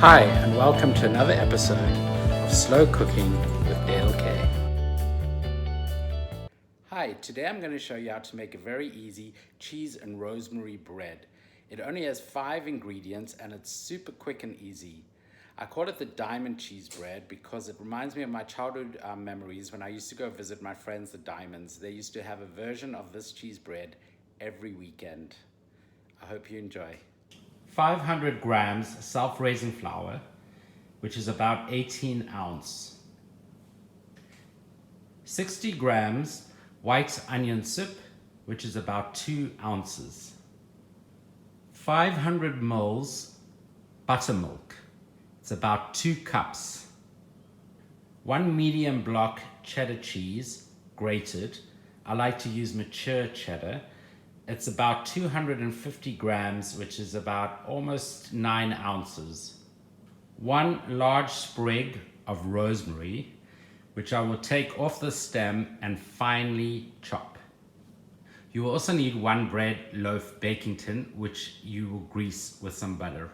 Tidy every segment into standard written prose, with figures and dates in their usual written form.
Hi, and welcome to another episode of Slow Cooking with Dale K. Hi, today I'm going to show you how to make a very easy cheese and rosemary bread. It only has 5 ingredients and it's super quick and easy. I call it the diamond cheese bread because it reminds me of my childhood memories when I used to go visit my friends, the Diamonds. They used to have a version of this cheese bread every weekend. I hope you enjoy. 500 grams self-raising flour, which is about 18 ounce. 60 grams white onion soup, which is about 2 ounces. 500 mils buttermilk, it's about 2 cups. 1 medium block cheddar cheese, grated. I like to use mature cheddar. It's about 250 grams, which is about almost 9 ounces. 1 large sprig of rosemary, which I will take off the stem and finely chop. You will also need 1 bread loaf baking tin, which you will grease with some butter.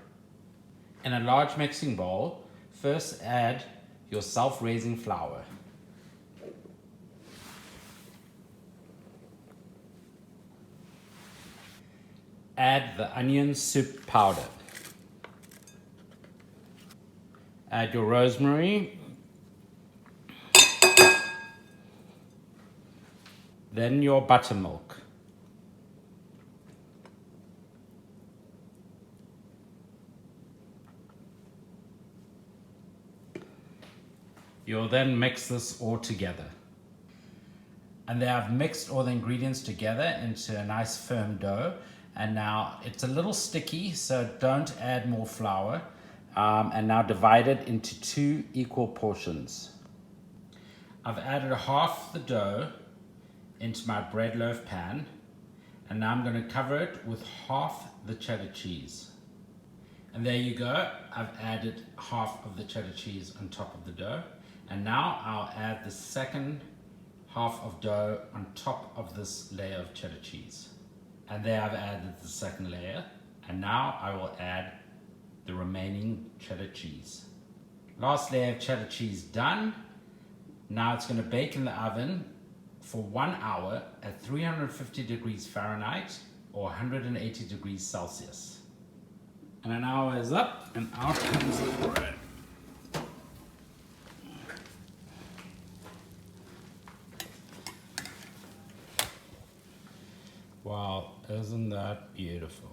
In a large mixing bowl, first add your self-raising flour. Add the onion soup powder. Add your rosemary. Then your buttermilk. You'll then mix this all together. And there I've mixed all the ingredients together into a nice firm dough. And now it's a little sticky, so don't add more flour. And now divide it into 2 equal portions. I've added half the dough into my bread loaf pan, and now I'm going to cover it with half the cheddar cheese. And there you go, I've added half of the cheddar cheese on top of the dough. And now I'll add the second half of dough on top of this layer of cheddar cheese. And there I've added the second layer, and now I will add the remaining cheddar cheese. Last layer of cheddar cheese done. Now it's going to bake in the oven for 1 hour at 350 degrees Fahrenheit or 180 degrees Celsius. And an hour is up, and out comes the bread. Wow, isn't that beautiful?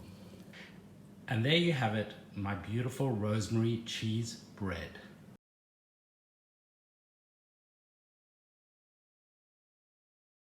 And there you have it, my beautiful rosemary cheese bread.